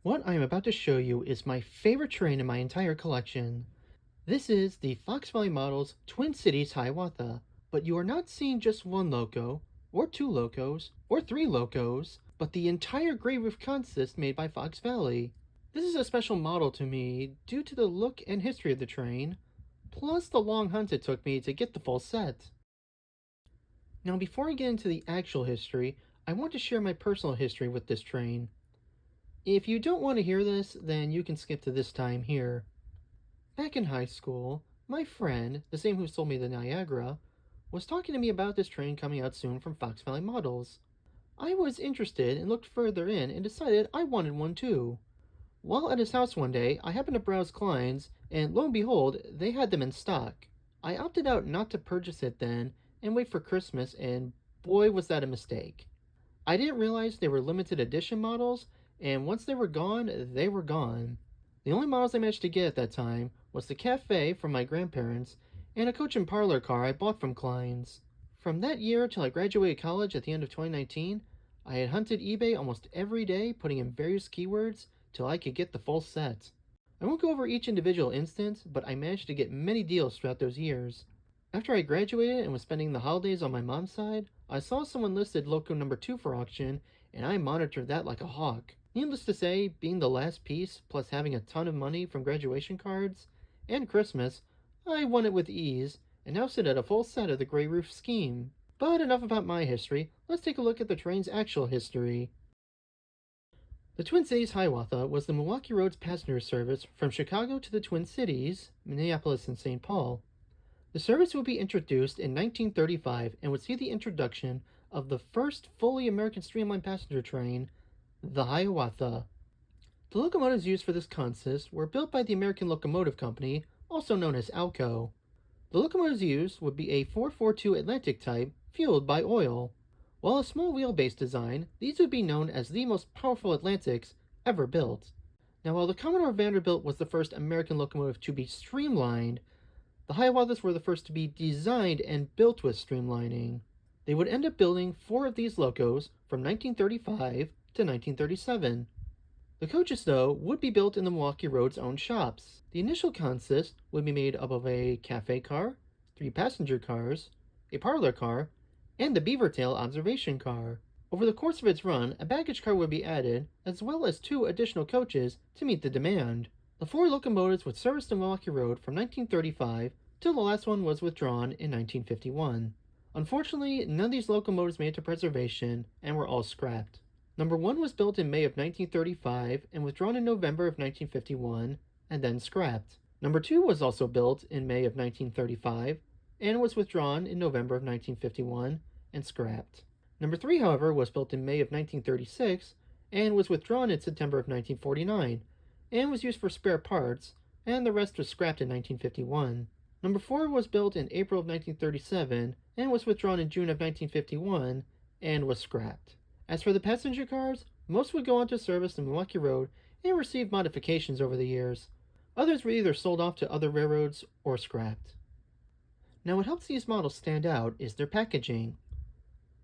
What I am about to show you is my favorite train in my entire collection. This is the Fox Valley Models Twin Cities Hiawatha, but you are not seeing just one loco, or two locos, or three locos, but the entire gray roof consist made by Fox Valley. This is a special model to me due to the look and history of the train, plus the long hunt it took me to get the full set. Now before I get into the actual history, I want to share my personal history with this train. If you don't want to hear this, then you can skip to this time here. Back in high school, my friend, the same who sold me the Niagara, was talking to me about this train coming out soon from Fox Valley Models. I was interested and looked further in and decided I wanted one too. While at his house one day, I happened to browse Klein's, and lo and behold, they had them in stock. I opted out not to purchase it then and wait for Christmas, and boy was that a mistake. I didn't realize they were limited edition models, and once they were gone, they were gone. The only models I managed to get at that time was the Cafe from my grandparents and a coach and parlor car I bought from Klein's. From that year till I graduated college at the end of 2019, I had hunted eBay almost every day, putting in various keywords till I could get the full set. I won't go over each individual instance, but I managed to get many deals throughout those years. After I graduated and was spending the holidays on my mom's side, I saw someone listed Loco number 2 for auction, and I monitored that like a hawk. Needless to say, being the last piece, plus having a ton of money from graduation cards and Christmas, I won it with ease, and now sit at a full set of the gray roof scheme. But enough about my history, let's take a look at the train's actual history. The Twin Cities Hiawatha was the Milwaukee Road's passenger service from Chicago to the Twin Cities, Minneapolis and St. Paul. The service would be introduced in 1935 and would see the introduction of the first fully American streamlined passenger train, the Hiawatha. The locomotives used for this consist were built by the American Locomotive Company, also known as ALCO. The locomotives used would be a 442 Atlantic type, fueled by oil. While a small wheelbase design, these would be known as the most powerful Atlantics ever built. Now, while the Commodore Vanderbilt was the first American locomotive to be streamlined, the Hiawathas were the first to be designed and built with streamlining. They would end up building 4 of these locos from 1935 to 1937. The coaches, though, would be built in the Milwaukee Road's own shops. The initial consist would be made up of a cafe car, 3 passenger cars, a parlor car, and the Beavertail observation car. Over the course of its run, a baggage car would be added, as well as 2 additional coaches to meet the demand. The 4 locomotives would service the Milwaukee Road from 1935 till the last one was withdrawn in 1951. Unfortunately, none of these locomotives made it to preservation and were all scrapped. Number 1 was built in May of 1935 and withdrawn in November of 1951 and then scrapped. Number 2 was also built in May of 1935 and was withdrawn in November of 1951 and scrapped. Number 3, however, was built in May of 1936 and was withdrawn in September of 1949 and was used for spare parts, and the rest was scrapped in 1951. Number 4 was built in April of 1937 and was withdrawn in June of 1951 and was scrapped. As for the passenger cars, most would go on to service the Milwaukee Road and receive modifications over the years. Others were either sold off to other railroads or scrapped. Now, what helps these models stand out is their packaging.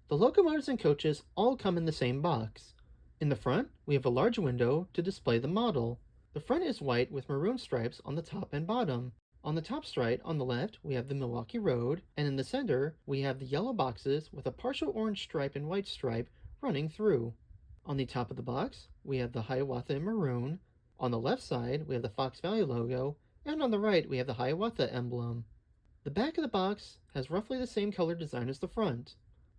The locomotives and coaches all come in the same box. In the front, we have a large window to display the model. The front is white with maroon stripes on the top and bottom. On the top stripe on the left, we have the Milwaukee Road, and in the center, we have the yellow boxes with a partial orange stripe and white stripe running through. On the top of the box, we have the Hiawatha in maroon. On the left side, we have the Fox Valley logo, and on the right, we have the Hiawatha emblem. The back of the box has roughly the same color design as the front.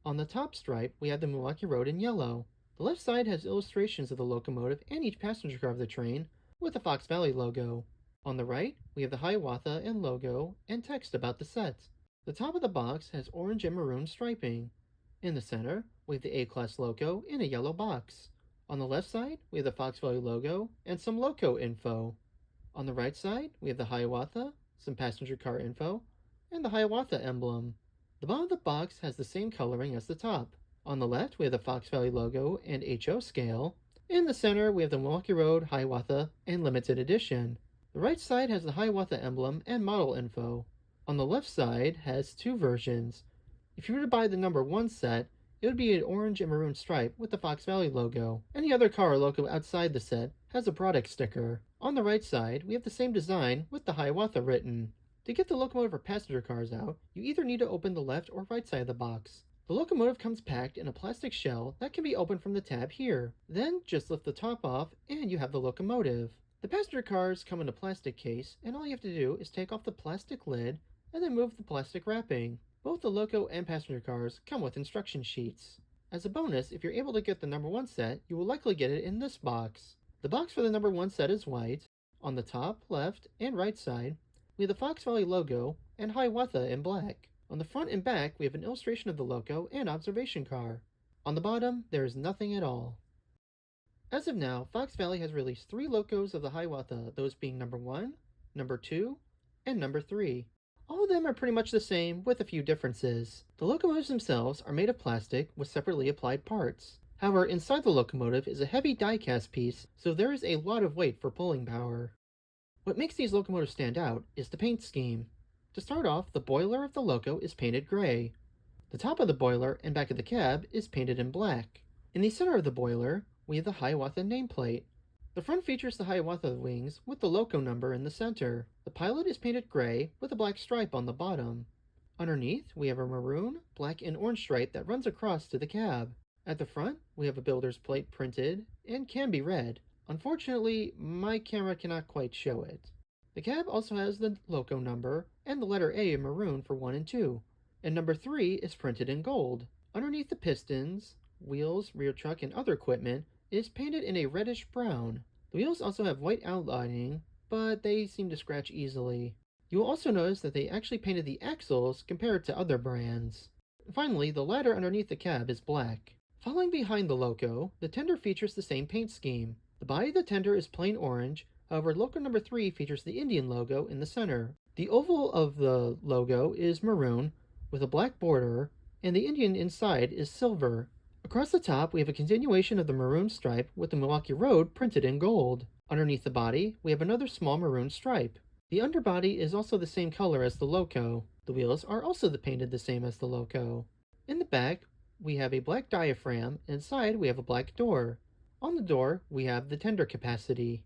On the top stripe, we have the Milwaukee Road in yellow. The left side has illustrations of the locomotive and each passenger car of the train with the Fox Valley logo. On the right, we have the Hiawatha and logo and text about the set. The top of the box has orange and maroon striping. In the center, we have the A-Class logo in a yellow box. On the left side, we have the Fox Valley logo and some loco info. On the right side, we have the Hiawatha, some passenger car info, and the Hiawatha emblem. The bottom of the box has the same coloring as the top. On the left, we have the Fox Valley logo and HO scale. In the center, we have the Milwaukee Road, Hiawatha, and Limited Edition. The right side has the Hiawatha emblem and model info. On the left side has 2 versions. If you were to buy the number 1 set, it would be an orange and maroon stripe with the Fox Valley logo. Any other car or loco outside the set has a product sticker. On the right side, we have the same design with the Hiawatha written. To get the locomotive or passenger cars out, you either need to open the left or right side of the box. The locomotive comes packed in a plastic shell that can be opened from the tab here. Then just lift the top off and you have the locomotive. The passenger cars come in a plastic case, and all you have to do is take off the plastic lid and then move the plastic wrapping. Both the loco and passenger cars come with instruction sheets. As a bonus, if you're able to get the number 1 set, you will likely get it in this box. The box for the number 1 set is white. On the top, left, and right side, we have the Fox Valley logo and Hiawatha in black. On the front and back, we have an illustration of the loco and observation car. On the bottom, there is nothing at all. As of now, Fox Valley has released 3 locos of the Hiawatha, those being number 1, number 2, and number 3. All of them are pretty much the same, with a few differences. The locomotives themselves are made of plastic with separately applied parts. However, inside the locomotive is a heavy die-cast piece, so there is a lot of weight for pulling power. What makes these locomotives stand out is the paint scheme. To start off, the boiler of the loco is painted gray. The top of the boiler and back of the cab is painted in black. In the center of the boiler, we have the Hiawatha nameplate. The front features the Hiawatha wings with the loco number in the center. The pilot is painted gray with a black stripe on the bottom. Underneath, we have a maroon, black, and orange stripe that runs across to the cab. At the front, we have a builder's plate printed and can be read. Unfortunately, my camera cannot quite show it. The cab also has the loco number and the letter A in maroon for 1 and 2, and number 3 is printed in gold. Underneath the pistons, wheels, rear truck, and other equipment is painted in a reddish brown. The wheels also have white outlining, but they seem to scratch easily. You will also notice that they actually painted the axles compared to other brands. Finally, the ladder underneath the cab is black. Following behind the loco, the tender features the same paint scheme. The body of the tender is plain orange, however loco number 3 features the Indian logo in the center. The oval of the logo is maroon with a black border, and the Indian inside is silver. Across the top, we have a continuation of the maroon stripe with the Milwaukee Road printed in gold. Underneath the body, we have another small maroon stripe. The underbody is also the same color as the loco. The wheels are also painted the same as the loco. In the back, we have a black diaphragm, and inside we have a black door. On the door, we have the tender capacity.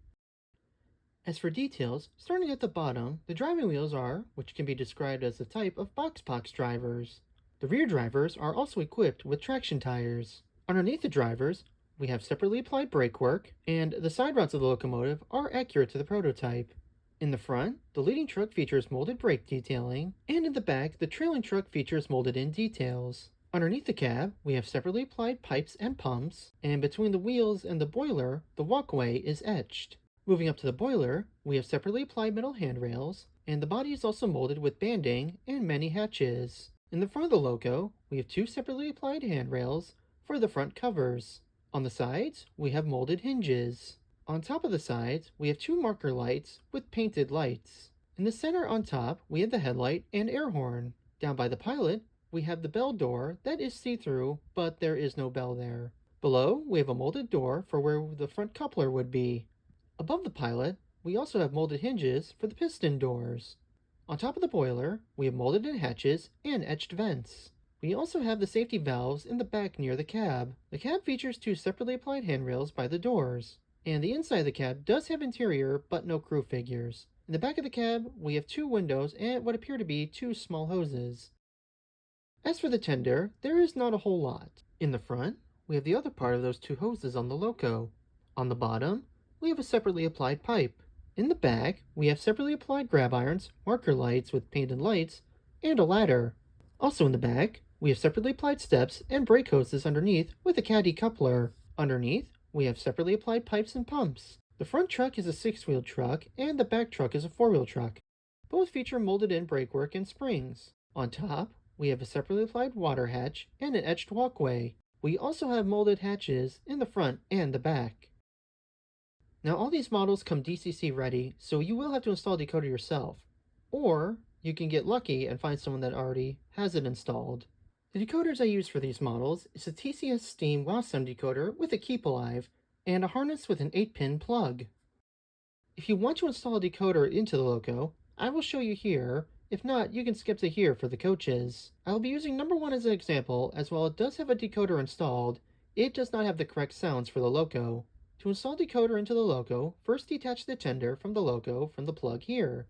As for details, starting at the bottom, the driving wheels are, which can be described as a type of box drivers. The rear drivers are also equipped with traction tires. Underneath the drivers, we have separately applied brake work, and the side rods of the locomotive are accurate to the prototype. In the front, the leading truck features molded brake detailing, and in the back, the trailing truck features molded-in details. Underneath the cab, we have separately applied pipes and pumps, and between the wheels and the boiler, the walkway is etched. Moving up to the boiler, we have separately applied metal handrails, and the body is also molded with banding and many hatches. In the front of the loco, we have 2 separately applied handrails for the front covers. On the sides, we have molded hinges. On top of the sides, we have 2 marker lights with painted lights. In the center on top, we have the headlight and air horn. Down by the pilot, we have the bell door that is see-through, but there is no bell there. Below, we have a molded door for where the front coupler would be. Above the pilot, we also have molded hinges for the piston doors. On top of the boiler, we have molded-in hatches and etched vents. We also have the safety valves in the back near the cab. The cab features 2 separately applied handrails by the doors. And the inside of the cab does have interior, but no crew figures. In the back of the cab, we have 2 windows and what appear to be 2 small hoses. As for the tender, there is not a whole lot. In the front, we have the other part of those 2 hoses on the loco. On the bottom, we have a separately applied pipe. In the back, we have separately applied grab irons, marker lights with painted lights, and a ladder. Also in the back, we have separately applied steps and brake hoses underneath with a caddy coupler. Underneath, we have separately applied pipes and pumps. The front truck is a 6-wheeled truck, and the back truck is a 4-wheel truck. Both feature molded-in brakework and springs. On top, we have a separately applied water hatch and an etched walkway. We also have molded hatches in the front and the back. Now all these models come DCC ready, so you will have to install a decoder yourself. Or you can get lucky and find someone that already has it installed. The decoders I use for these models is a TCS Steam WOW sound decoder with a Keep Alive and a harness with an 8-pin plug. If you want to install a decoder into the loco, I will show you here. If not, you can skip to here for the coaches. I will be using number 1 as an example, as while it does have a decoder installed, it does not have the correct sounds for the loco. To To install decoder into the Loco, first detach the tender from the Loco from the plug here.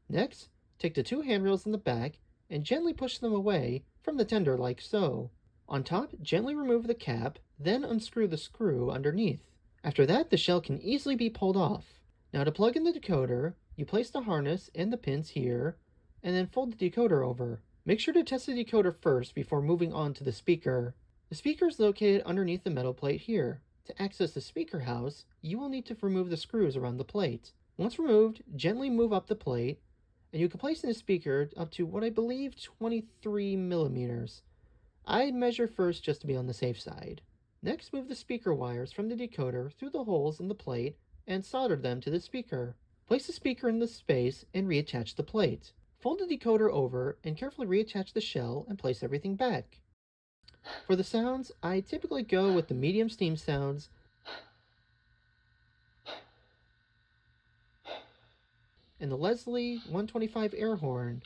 Next, take the two handrails in the back and gently push them away from the tender like so. On top, gently remove the cap, then unscrew the screw underneath. After that, the shell can easily be pulled off. Now to plug in the decoder, you place the harness and the pins here, and then fold the decoder over. Make sure to test the decoder first before moving on to the speaker. The speaker is located underneath the metal plate here. To access the speaker house, you will need to remove the screws around the plate. Once removed, gently move up the plate, and you can place in the speaker up to what I believe 23 millimeters. I'd measure first just to be on the safe side. Next, move the speaker wires from the decoder through the holes in the plate and solder them to the speaker. Place the speaker in the space and reattach the plate. Fold the decoder over and carefully reattach the shell and place everything back. For the sounds, I typically go with the medium steam sounds and the Leslie 125 air horn.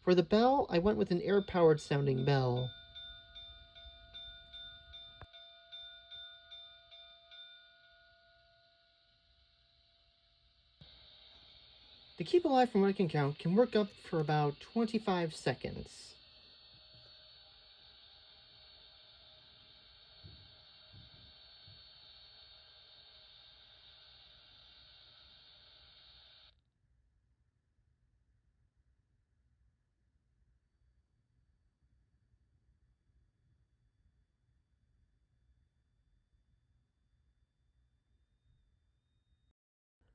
For the bell, I went with an air-powered sounding bell. The keep alive from what I can count can work up for about 25 seconds.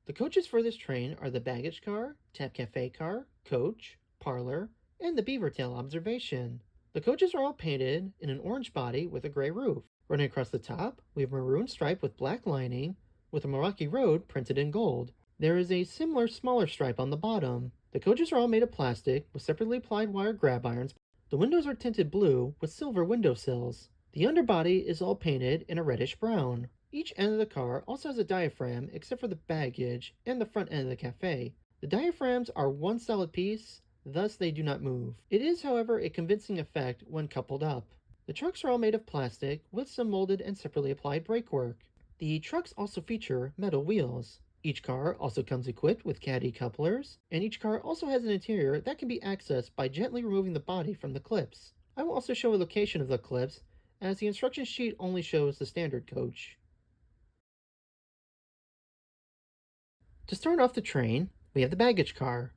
The coaches for this train are the baggage car, tap cafe car, coach, parlor, and the beaver tail observation. The coaches are all painted in an orange body with a gray roof. Running across the top, we have a maroon stripe with black lining, with a Milwaukee Road printed in gold. There is a similar smaller stripe on the bottom. The coaches are all made of plastic with separately applied wire grab irons. The windows are tinted blue with silver windowsills. The underbody is all painted in a reddish brown. Each end of the car also has a diaphragm except for the baggage and the front end of the cafe. The diaphragms are one solid piece, thus they do not move. It is, however, a convincing effect when coupled up. The trucks are all made of plastic with some molded and separately applied brakework. The trucks also feature metal wheels. Each car also comes equipped with caddy couplers, and each car also has an interior that can be accessed by gently removing the body from the clips. I will also show a location of the clips, as the instruction sheet only shows the standard coach. To start off the train, we have the baggage car.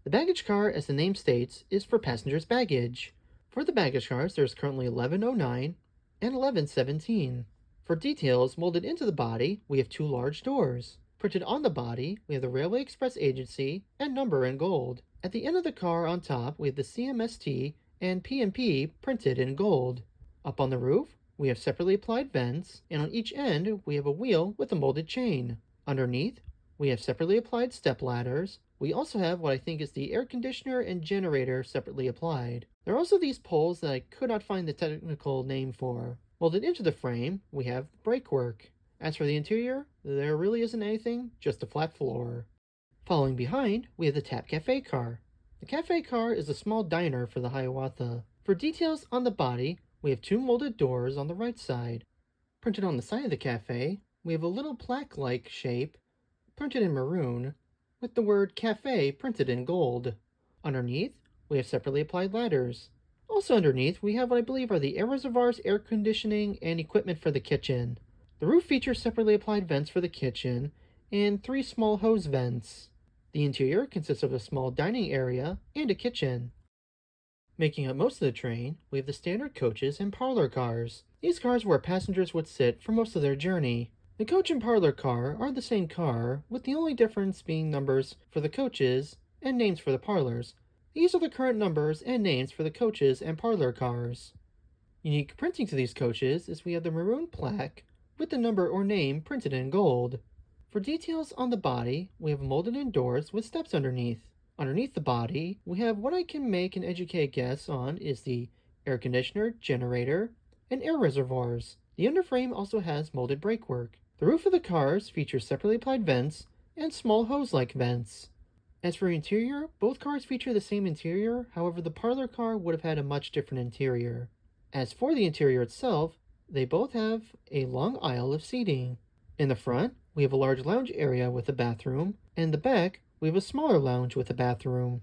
The baggage car, as the name states, is for passengers' baggage. For the baggage cars, there is currently 1109 and 1117. For details molded into the body, we have two large doors. Printed on the body, we have the Railway Express Agency and number in gold. At the end of the car on top, we have the CMST and P&P printed in gold. Up on the roof, we have separately applied vents, and on each end, we have a wheel with a molded chain. Underneath, we have separately applied step ladders. We also have what I think is the air conditioner and generator separately applied. There are also these poles that I could not find the technical name for. Molded into the frame, we have brakework. As for the interior, there really isn't anything, just a flat floor. Following behind, we have the Tap Cafe car. The cafe car is a small diner for the Hiawatha. For details on the body, we have two molded doors on the right side. Printed on the side of the cafe, we have a little plaque-like shape printed in maroon, with the word cafe printed in gold. Underneath, we have separately applied ladders. Also underneath, we have what I believe are the air reservoirs, air conditioning, and equipment for the kitchen. The roof features separately applied vents for the kitchen, and 3 small hose vents. The interior consists of a small dining area and a kitchen. Making up most of the train, we have the standard coaches and parlor cars. These cars where passengers would sit for most of their journey. The coach and parlor car are the same car, with the only difference being numbers for the coaches and names for the parlors. These are the current numbers and names for the coaches and parlor cars. Unique printing to these coaches is we have the maroon plaque with the number or name printed in gold. For details on the body, we have molded in doors with steps underneath. Underneath the body, we have what I can make an educated guess on is the air conditioner, generator, and air reservoirs. The underframe also has molded brakework. The roof of the cars features separately applied vents and small hose-like vents. As for interior, both cars feature the same interior, however the Parlor car would have had a much different interior. As for the interior itself, they both have a long aisle of seating. In the front, we have a large lounge area with a bathroom, and in the back, we have a smaller lounge with a bathroom.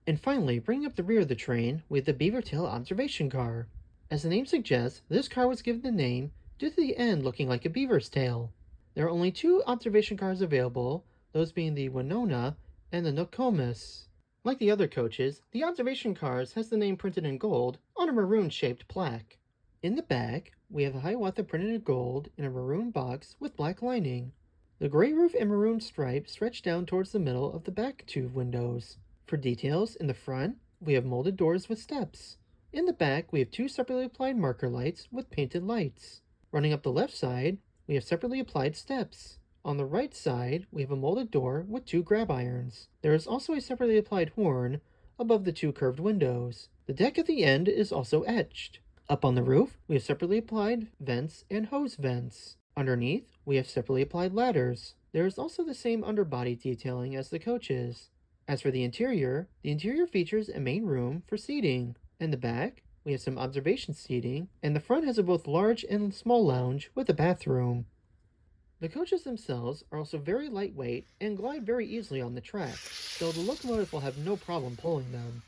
And finally, bringing up the rear of the train, we have the Beaver Tail observation car. As the name suggests, this car was given the name due to the end looking like a beaver's tail. There are only two observation cars available, those being the Winona and the Nokomis. Like the other coaches, the observation cars has the name printed in gold on a maroon-shaped plaque. In the back, we have the Hiawatha printed in gold in a maroon box with black lining. The gray roof and maroon stripe stretch down towards the middle of the back two windows. For details, in the front, we have molded doors with steps. In the back, we have two separately applied marker lights with painted lights. Running up the left side, we have separately applied steps. On the right side, we have a molded door with two grab irons. There is also a separately applied horn above the two curved windows. The deck at the end is also etched. Up on the roof, we have separately applied vents and hose vents. Underneath, we have separately applied ladders. There is also the same underbody detailing as the coaches. As for the interior features a main room for seating. In the back, we have some observation seating, and the front has a both large and small lounge with a bathroom. The coaches themselves are also very lightweight and glide very easily on the track, though the locomotive will have no problem pulling them.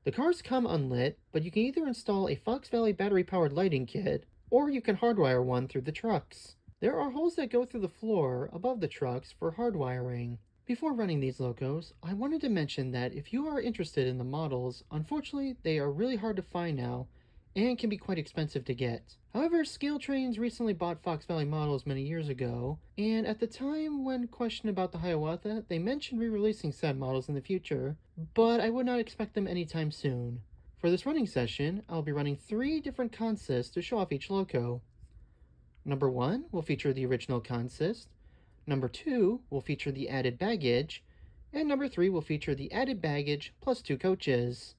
The cars come unlit, but you can either install a Fox Valley battery-powered lighting kit, or you can hardwire one through the trucks. There are holes that go through the floor above the trucks for hardwiring. Before running these locos, I wanted to mention that if you are interested in the models, unfortunately they are really hard to find now, and can be quite expensive to get. However, Scale Trains recently bought Fox Valley models many years ago, and at the time when questioned about the Hiawatha, they mentioned re-releasing said models in the future, but I would not expect them anytime soon. For this running session, I'll be running 3 different consists to show off each loco. Number 1 will feature the original consist, number 2 will feature the added baggage, and number 3 will feature the added baggage plus 2 coaches.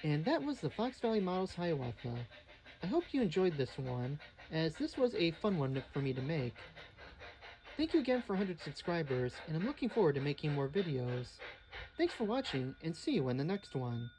And that was the Fox Valley Models Hiawatha. I hope you enjoyed this one, as this was a fun one for me to make. Thank you again for 100 subscribers, and I'm looking forward to making more videos. Thanks for watching, and see you in the next one.